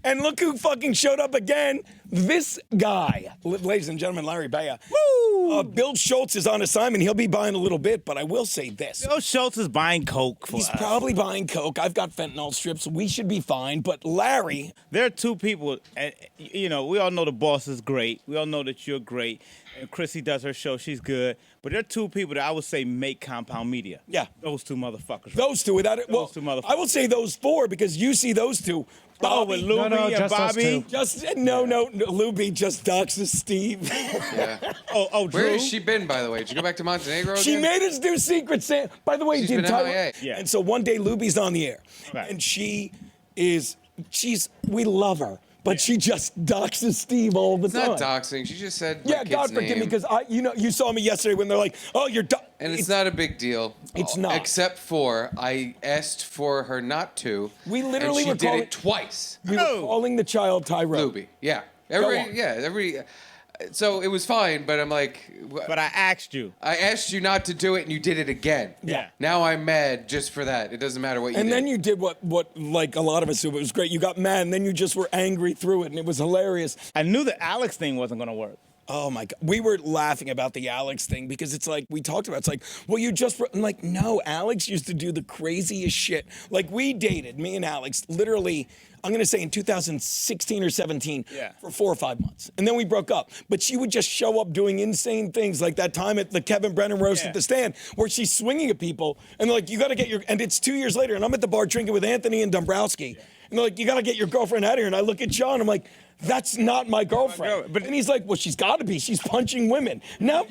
And look who fucking showed up again. This guy, ladies and gentlemen, Larry Baya. Woo! Bill Schultz is on assignment. He'll be buying a little bit, but I will say this. Bill Schultz is buying coke for He's us. probably buying coke. I've got fentanyl strips. We should be fine. But Larry... There are two people, and you know, we all know the boss is great. We all know that you're great. And Chrissy does her show. She's good. But there are two people that I would say make Compound Media. Yeah. Those two motherfuckers. Those two, without it. Well, Those two motherfuckers. I will say those four because you see those two. Oh, with Bobby, Luby and just us Bobby. two. just no, Luby just doxes Steve. Yeah. Oh, Drew. Where has she been, by the way? Did you go back to Montenegro She again? made us do Secret Santa. By the way, She's did been Tyler? MIA. Yeah. And so one day Luby's on the air, Right. and we love her, but she just doxes Steve all the It's time. not doxing. She just said Yeah, my kid's God forgive me, name. because you saw me yesterday when they're like, "Oh, you're." And it's not a big deal. It's not. Except for I asked for her not to. We literally and were she did calling- it twice. We were calling the child Tyrone. Luby. Yeah. on. So it was fine, but I'm like, But I asked you. I asked you not to do it, and you did it again. Yeah. Now I'm mad just for that. It doesn't matter what you And did. then you did what like a lot of us do. It was great. You got mad, and then you just were angry through it, and it was hilarious. I knew the Alex thing wasn't going to work. Oh my God. We were laughing about the Alex thing because it's like, we talked about, it's like, well, I'm like, no, Alex used to do the craziest shit. Like we dated, me and Alex, literally, I'm going to say in 2016 or 17 for 4 or 5 months. And then we broke up. But she would just show up doing insane things like that time at the Kevin Brennan roast at the Stand where she's swinging at people and they're like, you got to get and it's 2 years later and I'm at the bar drinking with Anthony and Dombrowski. And they're like, you got to get your girlfriend out of here. And I look at John, I'm like, that's not my girlfriend. And he's like, well, she's got to be. She's punching women. Nope.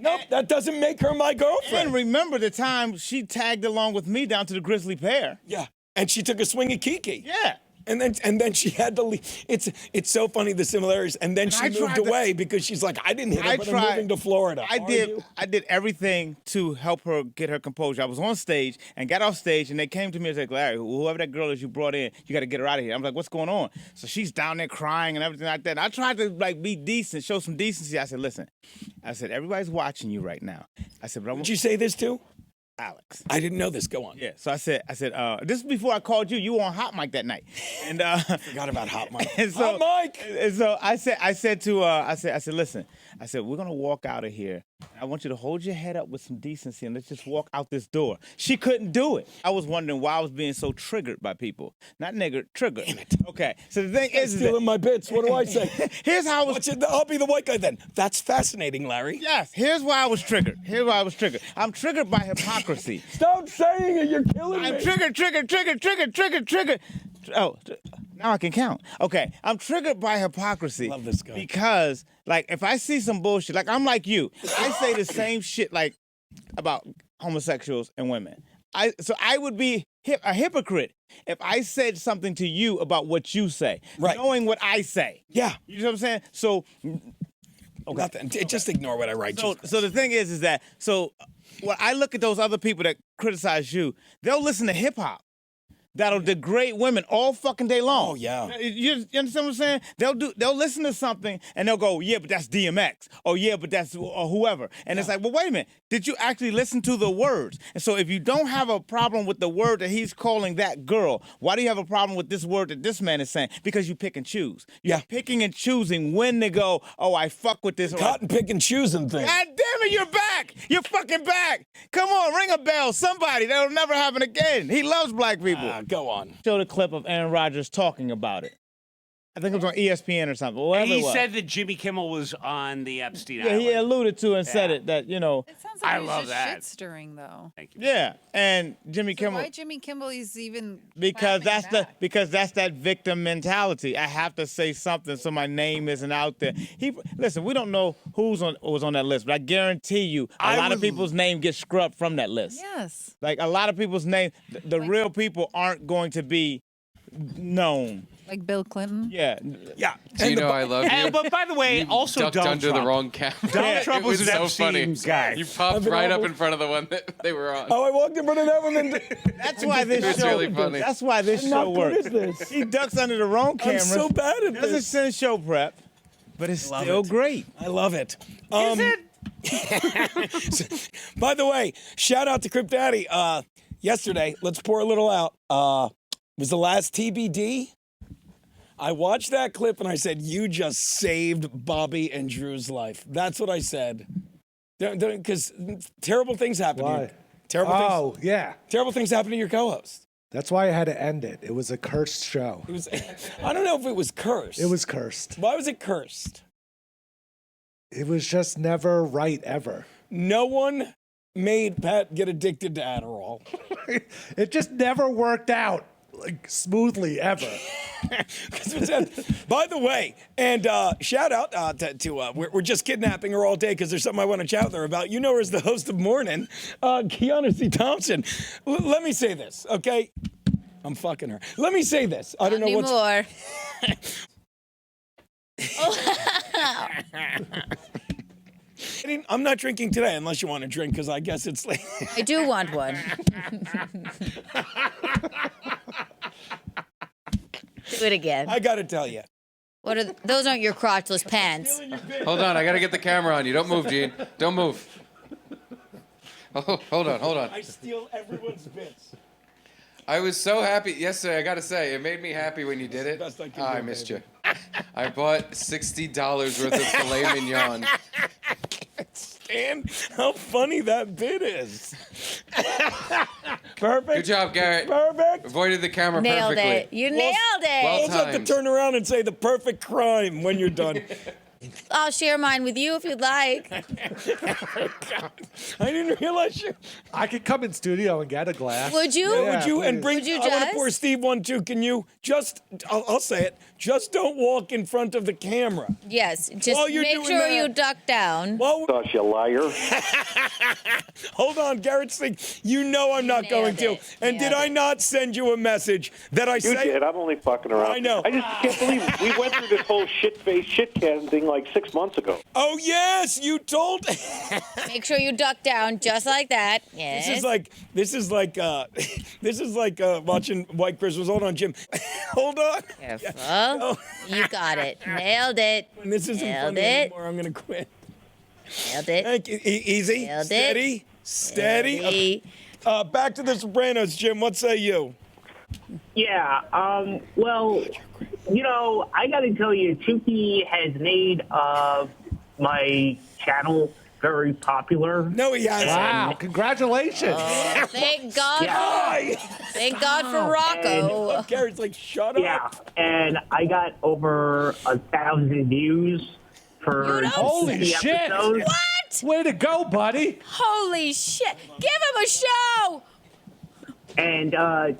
Nope, that doesn't make her my girlfriend. And remember the time she tagged along with me down to the Grizzly Pear. Yeah. And she took a swing at Kiki. Yeah. And then she had to leave. It's so funny, the similarities. And then she moved away because she's like, I didn't hit her, but I'm moving to Florida. I did everything to help her get her composure. I was on stage and got off stage, and they came to me and said, Larry, whoever that girl is you brought in, you got to get her out of here. I'm like, what's going on? So she's down there crying and everything like that. And I tried to like be decent, show some decency. I said, listen, everybody's watching you right now. I said, but Did you say this too? Alex. I didn't know this. Go on. Yeah. So I said, this is before I called you. You were on Hot Mic that night. And Forgot about Hot Mic. and so, Hot Mic. And so I said, listen, I said, we're gonna walk out of here. I want you to hold your head up with some decency and let's just walk out this door. She couldn't do it. I was wondering why I was being so triggered by people. Not nigger, triggered. Damn it. Okay. So the thing is Stealing my bits. What do I say? Here's how I was. I'll be the white guy then. That's fascinating, Larry. Yes. Here's why I was triggered. I'm triggered by hypocrisy. Stop saying it. You're killing me. I'm triggered. Oh, now I can count. Okay, I'm triggered by hypocrisy. Love this guy. Because, like, if I see some bullshit, like, I'm like you. I say the same shit, like, about homosexuals and women. So I would be a hypocrite if I said something to you about what you say, knowing what I say. Yeah. You know what I'm saying? So... Nothing. Just ignore what I write. So the thing is that, when I look at those other people that criticize you, they'll listen to hip hop that'll degrade women all fucking day long. Oh, yeah. You understand what I'm saying? They'll listen to something and they'll go, yeah, but that's DMX. Oh, yeah, but that's whoever. And it's like, well, wait a minute. Did you actually listen to the words? And so if you don't have a problem with the word that he's calling that girl, why do you have a problem with this word that this man is saying? Because you pick and choose. You're picking and choosing when to go, oh, I fuck with this. Cotton pick and choosing thing. God damn it, you're back. You're fucking back. Come on, ring a bell. Somebody. That'll never happen again. He loves black people. Go on. Showed a clip of Aaron Rodgers talking about it. I think it was on ESPN or something. Whatever And he it was. said that Jimmy Kimmel was on the Epstein Yeah, Island. he alluded to and said it that, It sounds like I he's love just that. shit stirring though. Thank you. Yeah, and Jimmy So Kimmel why Jimmy Kimmel is even because clapping back? that's that victim mentality. I have to say something so my name isn't out there. Listen, we don't know was on that list, but I guarantee you a lot of people's name gets scrubbed from that list. Yes. Like a lot of people's name, the real people aren't going to be known. Like Bill Clinton? Yeah. Yeah. Do you know I love you? But by the way, also Ducked Donald under Trump. the wrong camera. Donald Trump It was an so Epstein funny. guy. You popped right up in front of the one that they were on. Oh, I walked in front of that one. And That's why this It's show. really funny. That's why this I'm show not good works. at this. He ducks under the wrong camera. I'm so bad at Doesn't this. send show prep, but it's Love still it. great. I love it. Is it? By the way, shout out to Crip Daddy. Yesterday, let's pour a little out. Was the last TBD? I watched that clip and I said, you just saved Bobby and Drew's life. That's what I said. Because terrible things happen to you. Oh, yeah. Terrible things happen to your co-host. That's why I had to end it. It was a cursed show. It was. I don't know if it was cursed. It was cursed. Why was it cursed? It was just never right ever. No one made Pat get addicted to Adderall. It just never worked out like smoothly ever. By the way, and shout out to we're just kidnapping her all day because there's something I want to chat with her about. You know her as the host of Morning, Kiana C. Thompson. Let me say this, okay? I'm fucking her. Let me say this. I don't know what's. Anymore. I'm not drinking today unless you want to drink because I guess it's late. I do want one. Do it again. I got to tell you. What are those? Aren't your crotchless pants? Hold on, I gotta get the camera on you. Don't move, Gene. Don't move. Oh, hold on. I steal everyone's bits. I was so happy yesterday. I gotta say, it made me happy when you did it. Best I can I do, missed baby. you. I bought $60 worth of filet mignon. And how funny that bit is. Perfect. Good job, Garrett. Perfect. Avoided the camera Nailed perfectly. it. You nailed it. well Also have to timed. turn around and say the perfect crime when you're done. I'll share mine with you if you'd like. I didn't realize you. I could come in studio and get a glass. Would you? Yeah, Would you and please. bring? Would you I want to just? pour Steve one too. Can you just? I'll say it. Just don't walk in front of the camera. Yes. Just While you're make doing sure that- you duck down. Well, Gosh, you liar. hold on, Garrett's thing. You know I'm not going Nailed to. it. And did Nailed I it. not send you a message that I You say? did. I'm only fucking around. I know. I just can't believe it. We went through this whole shit-faced shit-can thing like 6 months ago. Oh yes, you told. Make sure you duck down just like that. Yes. This is like watching White Christmas. Hold on, Jim. Hold on. Careful. Oh. You got it. Nailed it. When this isn't Nailed funny it. anymore, I'm gonna quit. Nailed it. Thank you. Easy. Nailed it. Steady. Steady. Steady. Back to the Sopranos, Jim. What say you? Yeah, well, you know, I got to tell you, Chucky has made my channel very popular. No, he hasn't. Wow, congratulations. Thank God. Hi. Thank God for Rocco. Garrett's like, shut up. Yeah, and I got over 1,000 views for You don't- Holy 50 shit. episodes. What? Way to go, buddy. Holy shit. Give him a show. And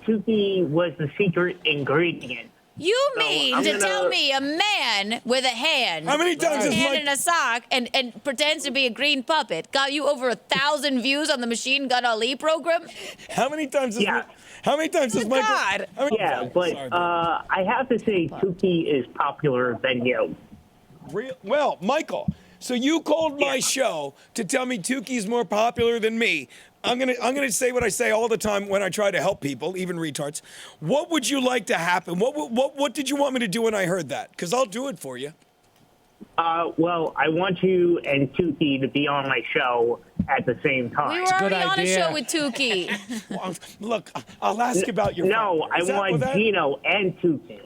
Chucky was the secret ingredient. You mean I'm to gonna- tell me a man with a hand, How many times has hand Mike? in a sock, and pretends to be a green puppet got you over 1,000 views on the Machine Gun Ali program? How many times has? Yeah. How many times has Michael? God. how many- Yeah, but Sorry, I have to say Chucky is popular than you. Well, Michael. So you called my show to tell me Tuki's more popular than me. I'm gonna say what I say all the time when I try to help people, even retards. What would you like to happen? What did you want me to do when I heard that? Because I'll do it for you. Well, I want you and Chucky to be on my show at the same time. We were good already on a idea. show with Tukey. Well, look, I'll ask about your. No, father. I Is that want what that- Gino and Chucky.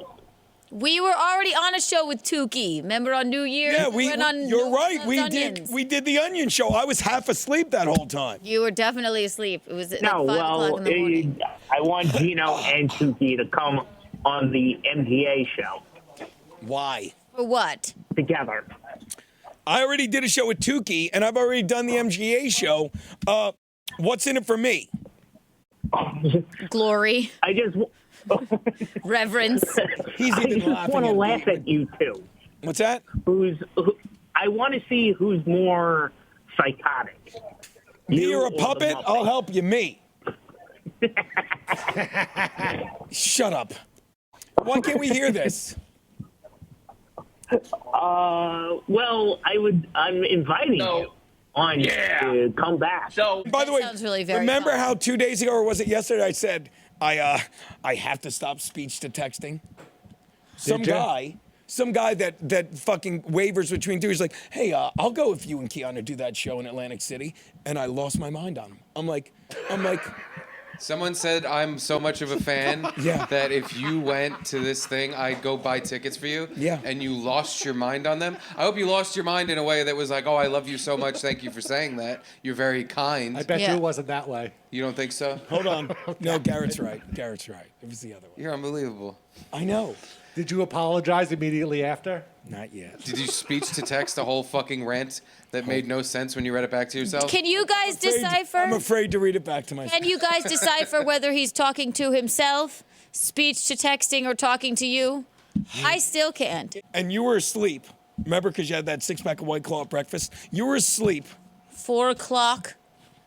We were already on a show with Tukey. Remember on New Year's? Yeah, went on you're New right. Year's We Onions. did the Onion show. I was half asleep that whole time. You were definitely asleep. It was at No, like 5 o'clock in the morning. I want Gino and Chucky to come on the MGA show Why? For what? together. I already did a show with Tukey, and I've already done the MGA show. What's in it for me? Glory, I just, reverence. He's I even just laughing want to at laugh me. at you two. What's that? I want to see who's more psychotic. You're a or the puppet? Muppet. I'll help you. Me. Shut up. Why can't we hear this? Well, I'm inviting you on to come back. By the way, sounds really very remember fun. how 2 days ago, or was it yesterday, I said, I have to stop speech to texting? Some ya? guy that fucking wavers between two. He's like, hey, I'll go if you and Kiana do that show in Atlantic City. And I lost my mind on him. I'm like, Someone said I'm so much of a fan Yeah. that if you went to this thing, I'd go buy tickets for you. Yeah. And you lost your mind on them. I hope you lost your mind in a way that was like, oh, I love you so much. Thank you for saying that. You're very kind. I bet Yeah. you it wasn't that way. You don't think so? Hold on. No, Garrett's right. Garrett's right. It was the other way. You're unbelievable. I know. Did you apologize immediately after? Not yet. Did you speech to text a whole fucking rant that made no sense when you read it back to yourself? Can you guys decipher? I'm afraid to read it back to myself. Can you guys decipher whether he's talking to himself, speech to texting, or talking to you? I still can't. And you were asleep. Remember, because you had that six-pack of White Claw at breakfast? You were asleep. 4 o'clock.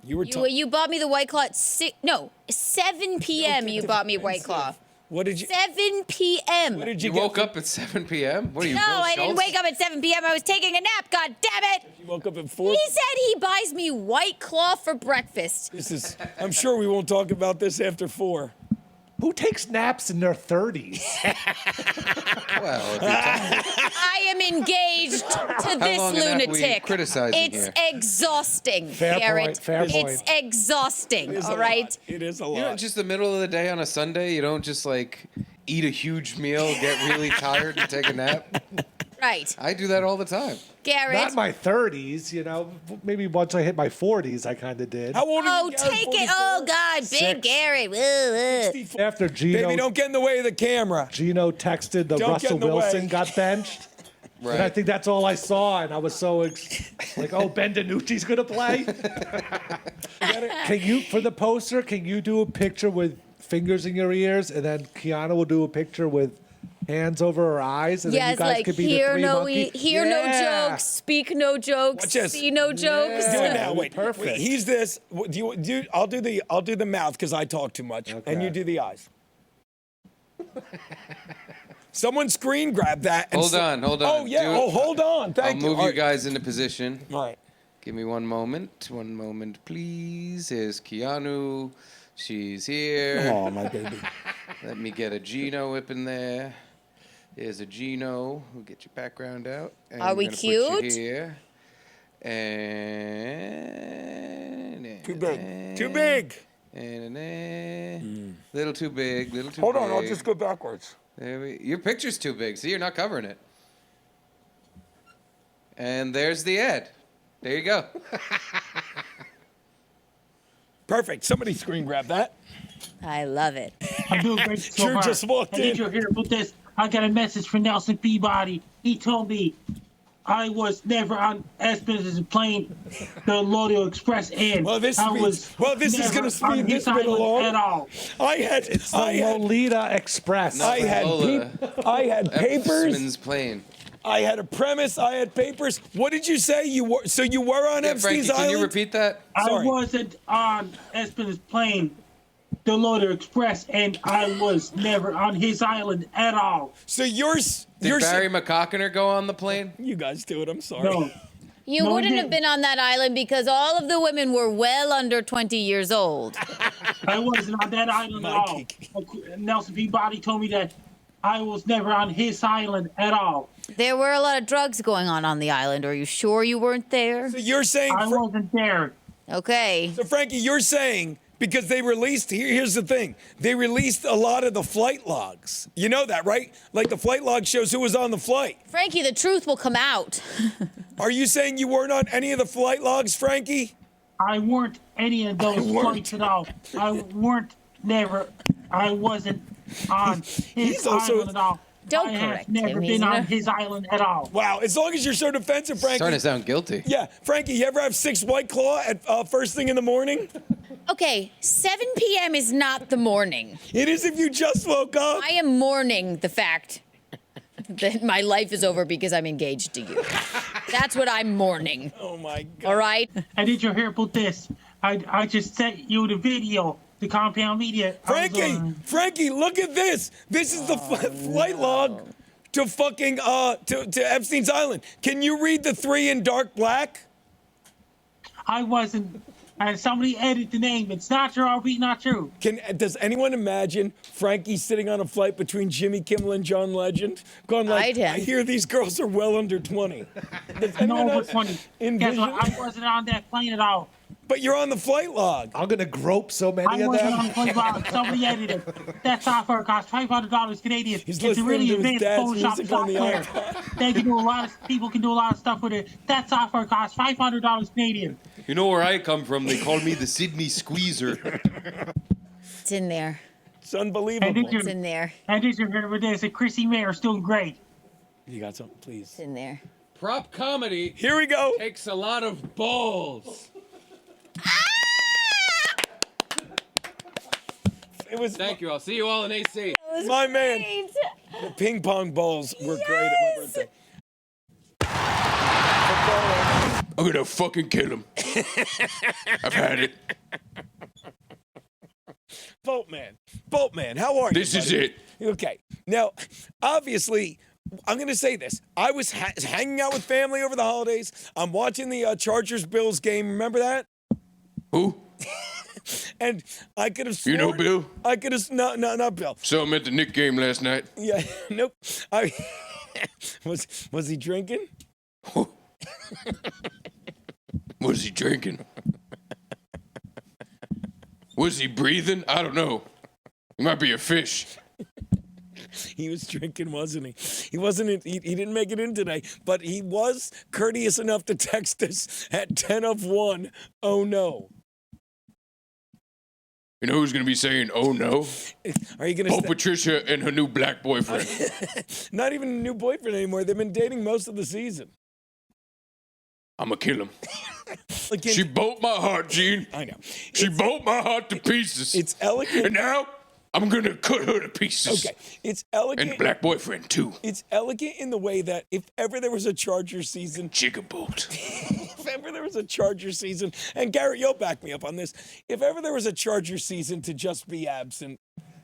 You were You bought me the White Claw at 7 p.m. You bought me White Claw. What did you? 7 p.m. What did You you woke get? up at 7 p.m.? What are you, No, Bill I didn't Schultz? wake up at 7 p.m. I was taking a nap. God damn it! You woke up at 4. He said he buys me White Claw for breakfast. This is. I'm sure we won't talk about this after 4. Who takes naps in their 30s? Well, if you're talking- I am engaged to this long have we lunatic. criticizing It's here? exhausting, Fair Garrett. point, fair It's point. exhausting. It is All a right. lot. It is a You know, lot. just the middle of the day on a Sunday, you don't just like eat a huge meal, get really tired, and take a nap. Right. I do that all the time. Garrett. Not my 30s, you know. Maybe once I hit my 40s, I kind of did. How old are Oh, you? Garrett? take it. 44? Oh, God. Big 6. Garrett. Woo, woo. After Gino, Baby, don't get in the way of the camera. Gino texted the Don't get Russell in the way. Wilson got benched. And I Right. think that's all I saw, and I was so like, "Oh, Ben DiNucci's gonna play." Can you, for the poster, can you do a picture with fingers in your ears, and then Kiana will do a picture with hands over her eyes, and then you Yes, guys like could be hear the three no monkey. hear no Yeah. jokes, speak no jokes, Watch this. see no jokes. Do it now. be Wait, perfect. Wait, he's this. Do you do? I'll do the mouth because I talk too much, and you do the eyes. Someone screen grab that. And Hold on. Oh yeah. Do it. Oh, hold on. I'll Thank you. move All you right. guys into position. All right. Give me one moment. One moment, please. Here's Keanu. She's here. Oh my baby. Let me get a Gino up in there. There's a Gino. We'll get your background out. And Are we're we gonna put you cute? here. And Too big. Too big. And little too big. Little too Hold big. on. I'll just go backwards. Your picture's too big. See, you're not covering it. And there's the ad. There you go. Perfect. Somebody screen grab that. I love it. I'm doing great so Sure far. just walked I need in. you to hear about this. I got a message from Nelson Peabody. He told me I was never on Espinosa's plane, the Loyal Express, and Well, this I speeds- was well, this is never gonna on speed his this bit island along. at all. I had. It's the I had. Lolita Express. I had. Lola. I had papers. Epsman's plane. I had a premise. I had papers. What did you say? You were so you were on Yeah, Epstein's Frankie, can Island. you repeat that? Sorry. I wasn't on Espinosa's plane, the Loyal Express, and I was never on his island at all. So you're Did Barry McCockiner go on the plane? You guys do it. I'm sorry. No. You No, I wouldn't have didn't. been on that island because all of the women were well under 20 years old. I wasn't on that island at all. Mikey. Nelson Peabody told me that I was never on his island at all. There were a lot of drugs going on the island. Are you sure you weren't there? So you're saying, I wasn't there. Okay. so Frankie, you're saying because they released. Here's the thing: they released a lot of the flight logs. You know that, right? Like the flight log shows who was on the flight. Frankie, the truth will come out. Are you saying you weren't on any of the flight logs, Frankie? I weren't any of those weren't. flights at all. I wasn't on his He's also- island at all. Don't I have correct never him. He's been on not- his island at all. Wow. As long as you're so defensive, Frankie. Starting to sound guilty. Yeah, Frankie. You ever have 6 White Claw at first thing in the morning? Okay, 7 p.m. is not the morning. It is if you just woke up. I am mourning the fact that my life is over because I'm engaged to you. That's what I'm mourning. Oh my God. All right? And did you hear about this? I just sent you the video, the compound media. I was, Frankie, look at this. This is the flight log to fucking to Epstein's Island. Can you read the 3 in dark black? I wasn't. And somebody edited the name. It's not true. I'll be not true. Does anyone imagine Frankie sitting on a flight between Jimmy Kimmel and John Legend, going like, I'd I hear these girls are well under 20. Does anyone No, else but funny. Guess envision? what? I wasn't on that plane at all. But you're on the flight log. I'm gonna grope so I many of wasn't on them. the playground. Somebody edited. That software costs $500 Canadian. He's It's a listening really to his advanced dad's Photoshop music on the software. iPod. They can do a lot of people can do a lot of stuff with it. That software costs $500 Canadian. You know where I come from? They call me the Sydney Squeezer. It's in there. It's unbelievable. It's in there. And did you hear this? Chrissy Mayer's doing great. You got something, please. It's in there. Prop comedy Here we go. takes a lot of balls. It was Thank you. I'll see you all in AC. my man. Great. The ping pong balls were great at my birthday. I'm gonna fucking kill him. I've had it. Boatman, how are you? This is buddy? it. Okay. Now, obviously, I'm going to say this. I was hanging out with family over the holidays. I'm watching the Chargers-Bills game. Remember that? Who? And I could have You know sworn- Bill? I could have... No, not Bill. Saw him at the Knick game last night. Yeah, nope. Was he drinking? Was he drinking? Was he breathing? I don't know. He might be a fish. He was drinking, wasn't he? He wasn't. He didn't make it in today, but he was courteous enough to text us at 10 of 1. Oh no! You know who's gonna be saying, "Oh no"? Are you Oh, gonna? Patricia and her new black boyfriend. Not even a new boyfriend anymore. They've been dating most of the season. I'ma kill him. Like She broke my heart, Gene. I know. She broke my heart to pieces. It's elegant. And now I'm gonna cut her to pieces. Okay, it's elegant. And black boyfriend too. It's elegant in the way that if ever there was a Charger season, Jigabolt. if ever there was a Charger season, and Garrett, you'll back me up on this. If ever there was a Charger season to just be absent,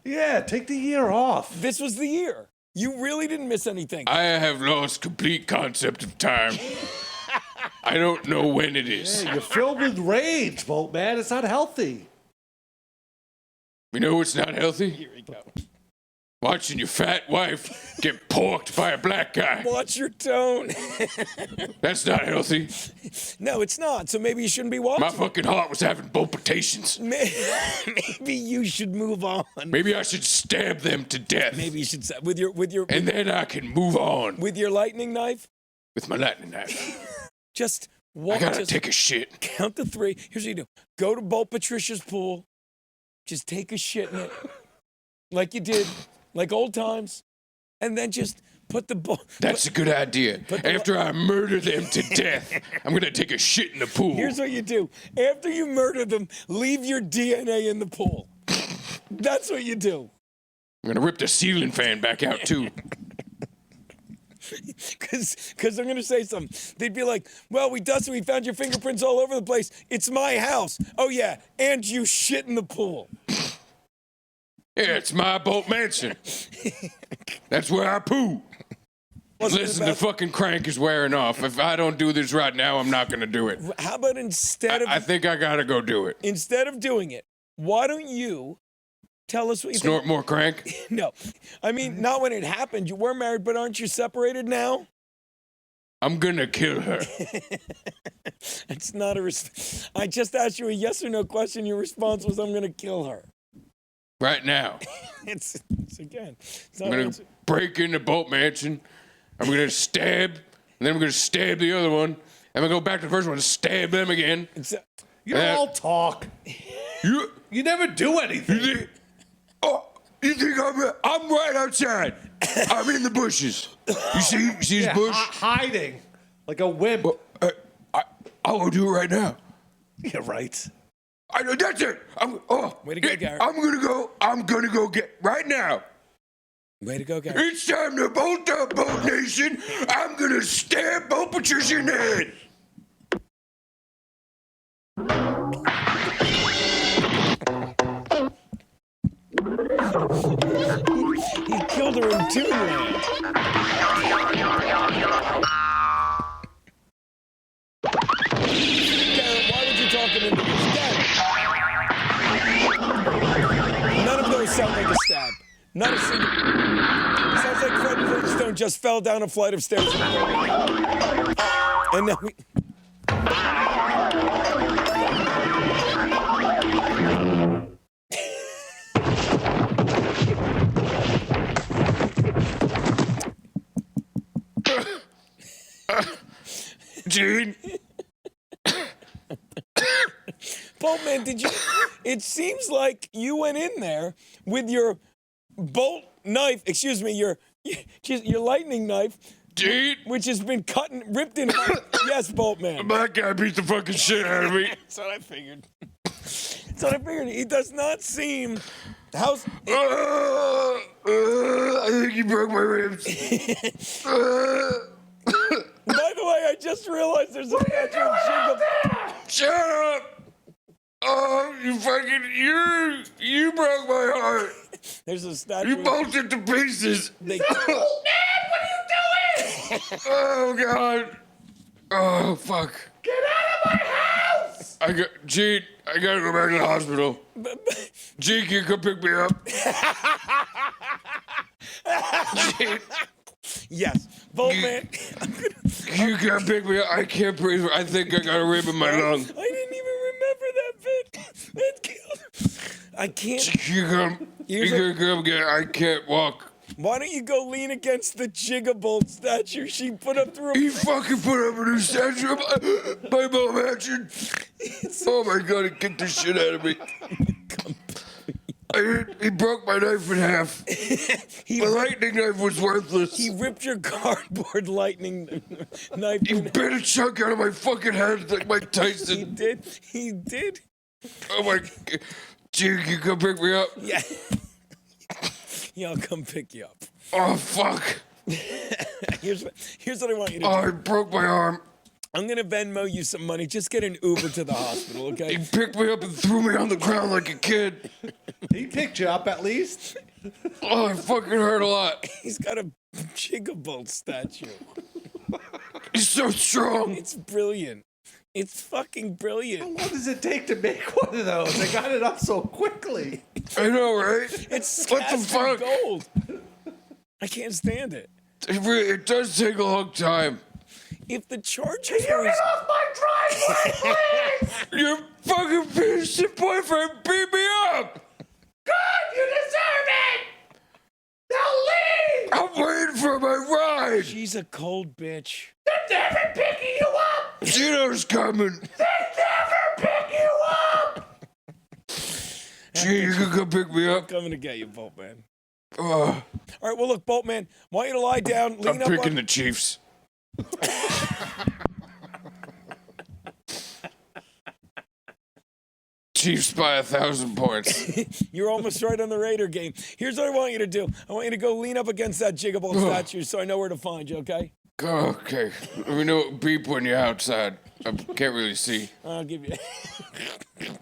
Yeah, take the year off. this was the year. You really didn't miss anything. I have lost complete concept of time. I don't know when it is. You're filled with rage, Boatman. It's not healthy. You know it's not healthy? Here we go. Watching your fat wife get porked by a black guy. Watch your tone. That's not healthy. No, it's not. So maybe you shouldn't be watching. My fucking heart was having palpitations. Maybe you should move on. Maybe I should stab them to death. Maybe you should with your And then I can move on with your lightning knife. with my lightning knife. Just I walk. gotta Just take a shit. count to 3. Here's what you do: go to Bolt Patricia's pool. Just take a shit in it, like you did, like old times, and then just put the bowl. That's a good idea. But the- After I murder them to death, I'm gonna take a shit in the pool. Here's what you do: after you murder them, leave your DNA in the pool. That's what you do. I'm gonna rip the ceiling fan back out too. Because I'm going to say something. They'd be like, well, we dusted, we found your fingerprints all over the place. It's my house. Oh, yeah, and you shit in the pool. Yeah, it's my boat mansion. That's where I poo. Listen, the fucking crank is wearing off. If I don't do this right now, I'm not gonna do it. How about instead of I think I gotta go do it. instead of doing it, why don't you tell us what you Snort more crank? think? No. I mean, not when it happened. You were married, but aren't you separated now? I'm gonna kill her. It's not a I just asked you a yes or no question. Your response was, I'm going to kill her. Right now. It's again. It's I'm not gonna answer- break in the boat mansion. I'm gonna stab, and then I'm gonna stab the other one. I'm gonna go back to the first one and stab them again. it's You all talk. You You never do anything. think, oh, you think I'm right outside. I'm in the bushes. You see this Yeah, bush? hiding like a wimp. I'll go do it right now. Yeah, right. I know that's it. Way to go, Garrett. I'm gonna go get right now. Way to go, guys. It's time to bolt up, Boat Nation. I'm gonna stab Boat Patricia in the head. He killed her in Toonland. Garrett, why would you talk him into this? Garrett. None of those sound like a stab. Not a single. Sounds like Fred Flintstone just fell down a flight of stairs. And now we. Gene. Boltman, did you? It seems like you went in there with your bolt knife. Excuse me, your lightning knife, Gene. which has been ripped in half. Yes, Boltman. That guy beat the fucking shit out of me. That's what I figured. That's what I figured. He does not seem. How's? I think he broke my ribs. By the way, I just realized there's a statue of Jiggle. Shut up! Oh, you broke my heart. There's a statue. You bolted to pieces. They, Oh God. Oh fuck. Get out of my house! Gene, I gotta go back to the hospital. Gene, can you come pick me up? Gene, yes, Boltman. you can't pick me up. I can't breathe. I think I got a rib in my lung. I didn't even remember that bit. That killed. I can't. You can come get. I can't walk. Why don't you go lean against the Jigabolt statue she put up through He fucking put up a new statue of my Bolt Mansion. Oh my God, he kicked the shit out of me. He broke my knife in half. The lightning knife was worthless. He ripped your cardboard lightning knife. He bit a chunk out of my fucking head like Mike Tyson. He did. He did. Oh my. Gee, can you come pick me up? Yeah. Yeah, I'll come pick you up. Oh, fuck. Here's what I want you to do. Oh, I broke my arm. I'm going to Venmo you some money. Just get an Uber to the hospital, okay? He picked me up and threw me on the ground like a kid. He picked you up at least. Oh, it fucking hurt a lot. He's got a Jigabolt statue. He's so strong. It's brilliant. It's fucking brilliant. What does it take to make one of those? They got it up so quickly. I know, right? It's What the cast in fuck? gold. I can't stand it. It does take a long time. If the charge Get off my driveway, please! Your fucking piece of boyfriend beat me up. Good, you deserve it! Now leave! I'm waiting for my ride. She's a cold bitch. They're never picking you up! Gino's coming. They never pick you up! Gee, you can come pick me up. Coming to get you, Boltman. Oh, All right, well, look, Boltman, want you to lie down, I'm lean up picking on... the Chiefs. Chiefs by 1,000 points. You're almost right on the Raider game. Here's what I want you to do. I want you to go lean up against that Jigabolt statue so I know where to find you, okay? Okay. Let me know beep when you're outside. I can't really see. I'll give you...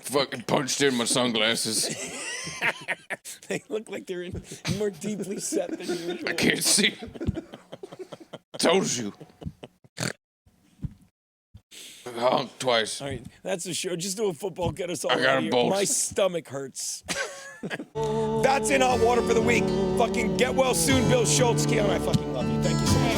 Fucking punched in my sunglasses. They look like they're more deeply set than usual. I can't see. Told you. Honk twice. All right, that's the show. Just do a football. Get us all I got out a of here. bolt. My stomach hurts. That's in hot water for the week. Fucking get well soon, Bill Schultz. Keon, I fucking love you. Thank you so much.